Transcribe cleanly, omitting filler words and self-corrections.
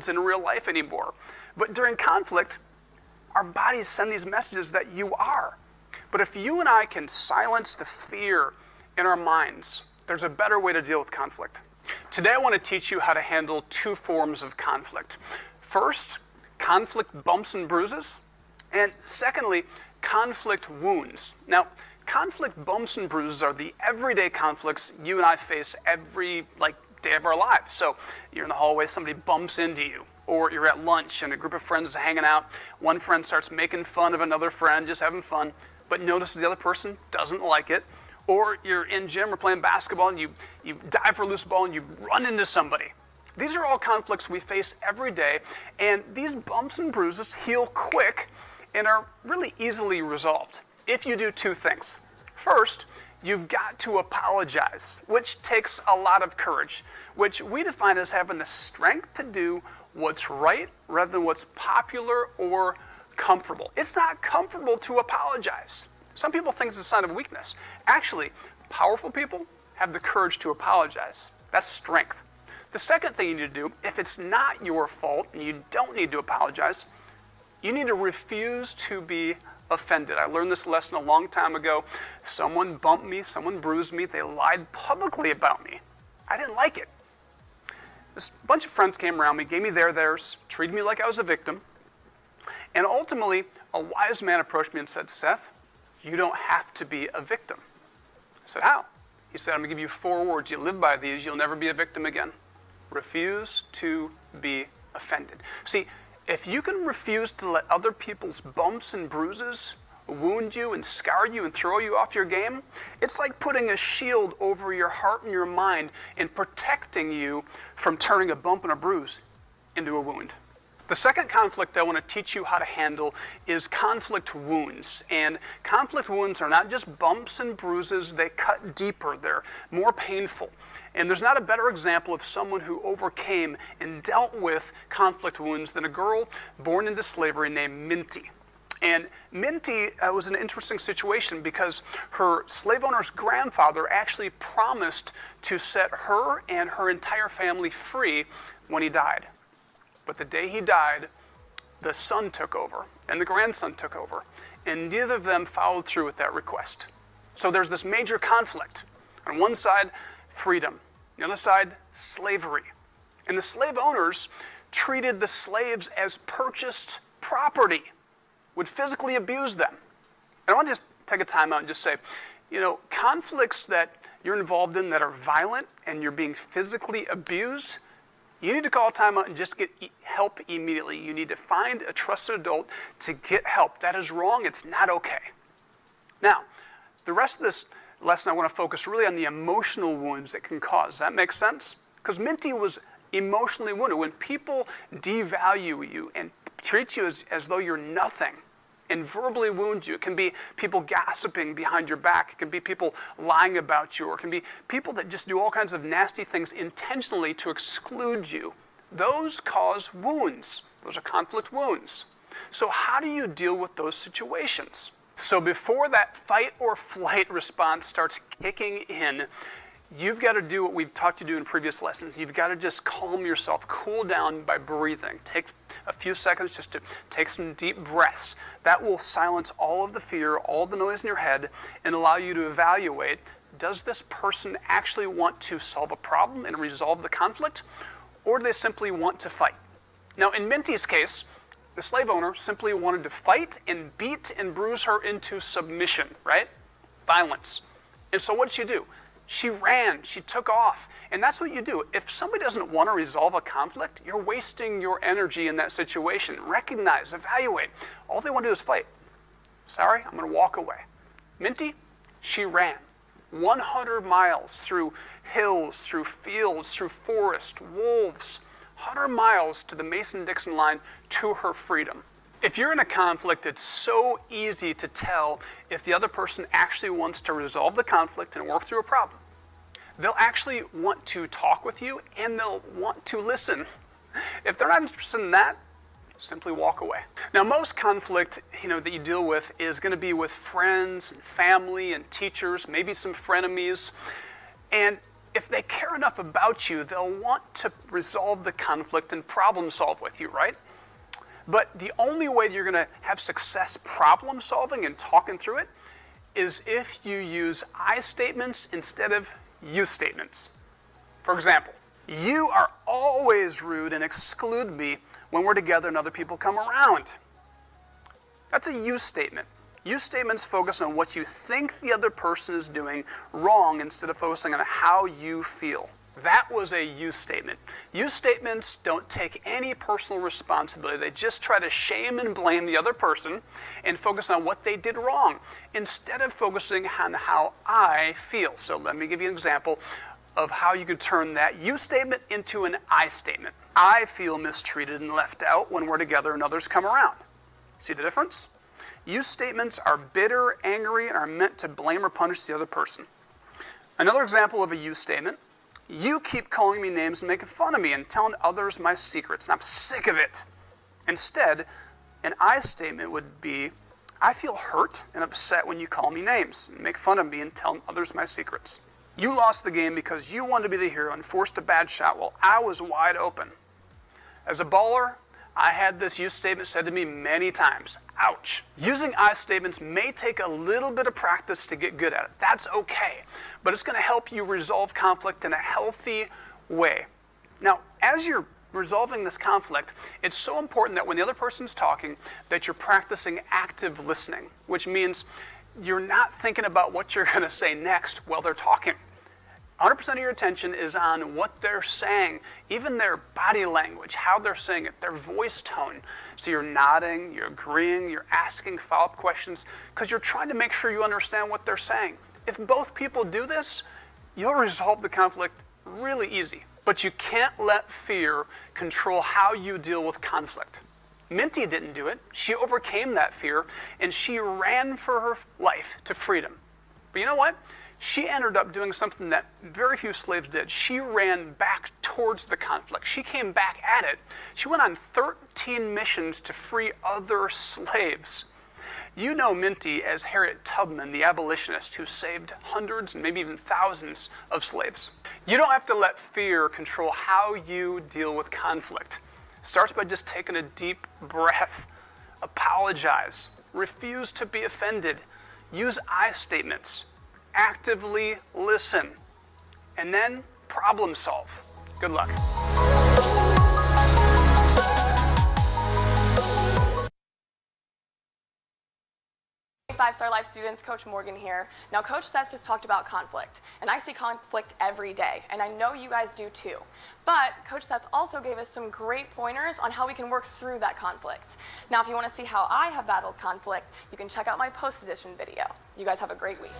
words in real life anymore. But during conflict, our bodies send these messages that you are. But if you and I can silence the fear in our minds, there's a better way to deal with conflict. Today I want to teach you how to handle two forms of conflict. First, conflict bumps and bruises, and secondly, conflict wounds. Now, conflict bumps and bruises are the everyday conflicts you and I face every day of our lives. So you're in the hallway, somebody bumps into you, or you're at lunch and a group of friends is hanging out. One friend starts making fun of another friend, just having fun, but notices the other person doesn't like it. Or you're in gym or playing basketball and you dive for a loose ball and you run into somebody. These are all conflicts we face every day, and these bumps and bruises heal quick and are really easily resolved if you do two things. First, you've got to apologize, which takes a lot of courage, which we define as having the strength to do what's right rather than what's popular or comfortable. It's not comfortable to apologize. Some people think it's a sign of weakness. Actually, powerful people have the courage to apologize. That's strength. The second thing you need to do, if it's not your fault and you don't need to apologize, you need to refuse to be offended. I learned this lesson a long time ago. Someone bumped me, someone bruised me, they lied publicly about me. I didn't like it. This bunch of friends came around me, gave me theirs, treated me like I was a victim, and ultimately, a wise man approached me and said, "Seth, you don't have to be a victim." I said, "How?" He said, "I'm going to give you 4 words. You live by these, you'll never be a victim again. Refuse to be offended." See, if you can refuse to let other people's bumps and bruises wound you and scar you and throw you off your game, it's like putting a shield over your heart and your mind and protecting you from turning a bump and a bruise into a wound. The second conflict I want to teach you how to handle is conflict wounds. And conflict wounds are not just bumps and bruises, they cut deeper, they're more painful. And there's not a better example of someone who overcame and dealt with conflict wounds than a girl born into slavery named Minty. And Minty was an interesting situation because her slave owner's grandfather actually promised to set her and her entire family free when he died. But the day he died, the son took over and the grandson took over, and neither of them followed through with that request. So there's this major conflict. On one side, freedom. On the other side, slavery. And the slave owners treated the slaves as purchased property, would physically abuse them. And I want to just take a time out and just say, conflicts that you're involved in that are violent and you're being physically abused, you need to call a timeout and just get help immediately. You need to find a trusted adult to get help. That is wrong. It's not okay. Now, the rest of this lesson, I want to focus really on the emotional wounds it can cause. Does that make sense? Because Minty was emotionally wounded. When people devalue you and treat you as though you're nothing and verbally wound you, it can be people gossiping behind your back, it can be people lying about you, or it can be people that just do all kinds of nasty things intentionally to exclude you. Those cause wounds. Those are conflict wounds. So how do you deal with those situations? So before that fight or flight response starts kicking in, you've got to do what we've taught you to do in previous lessons. You've got to just calm yourself, cool down by breathing. Take a few seconds just to take some deep breaths. That will silence all of the fear, all the noise in your head, and allow you to evaluate, does this person actually want to solve a problem and resolve the conflict, or do they simply want to fight? Now, in Minty's case, the slave owner simply wanted to fight and beat and bruise her into submission, right? Violence. And so what did she do? She ran, she took off, and that's what you do. If somebody doesn't want to resolve a conflict, you're wasting your energy in that situation. Recognize, evaluate. All they want to do is fight. Sorry, I'm going to walk away. Minty, she ran 100 miles through hills, through fields, through forest, wolves, 100 miles to the Mason-Dixon line to her freedom. If you're in a conflict, it's so easy to tell if the other person actually wants to resolve the conflict and work through a problem. They'll actually want to talk with you and they'll want to listen. If they're not interested in that, simply walk away. Now, most conflict, that you deal with is going to be with friends and family and teachers, maybe some frenemies. And if they care enough about you, they'll want to resolve the conflict and problem solve with you, right? But the only way you're going to have success problem solving and talking through it is if you use I statements instead of you statements. For example, you are always rude and exclude me when we're together and other people come around. That's a you statement. You statements focus on what you think the other person is doing wrong instead of focusing on how you feel. That was a you statement. You statements don't take any personal responsibility. They just try to shame and blame the other person and focus on what they did wrong instead of focusing on how I feel. So let me give you an example of how you could turn that you statement into an I statement. I feel mistreated and left out when we're together and others come around. See the difference? You statements are bitter, angry, and are meant to blame or punish the other person. Another example of a you statement: you keep calling me names and making fun of me and telling others my secrets, and I'm sick of it. Instead, an I statement would be, I feel hurt and upset when you call me names and make fun of me and tell others my secrets. You lost the game because you wanted to be the hero and forced a bad shot while I was wide open. As a baller, I had this you statement said to me many times. Ouch. Using I statements may take a little bit of practice to get good at it. That's okay. But it's going to help you resolve conflict in a healthy way. Now, as you're resolving this conflict, it's so important that when the other person's talking, that you're practicing active listening, which means you're not thinking about what you're going to say next while they're talking. 100% of your attention is on what they're saying, even their body language, how they're saying it, their voice tone. So you're nodding, you're agreeing, you're asking follow-up questions, because you're trying to make sure you understand what they're saying. If both people do this, you'll resolve the conflict really easy. But you can't let fear control how you deal with conflict. Minty didn't do it. She overcame that fear, and she ran for her life to freedom. But you know what? She ended up doing something that very few slaves did. She ran back towards the conflict. She came back at it. She went on 13 missions to free other slaves. You know Minty as Harriet Tubman, the abolitionist who saved hundreds and maybe even thousands of slaves. You don't have to let fear control how you deal with conflict. It starts by just taking a deep breath. Apologize. Refuse to be offended. Use I statements. Actively listen, and then problem solve. Good luck. Five-star life students, Coach Morgan here. Now, Coach Seth just talked about conflict, and I see conflict every day, and I know you guys do too. But Coach Seth also gave us some great pointers on how we can work through that conflict. Now, if you want to see how I have battled conflict, you can check out my post-edition video. You guys have a great week.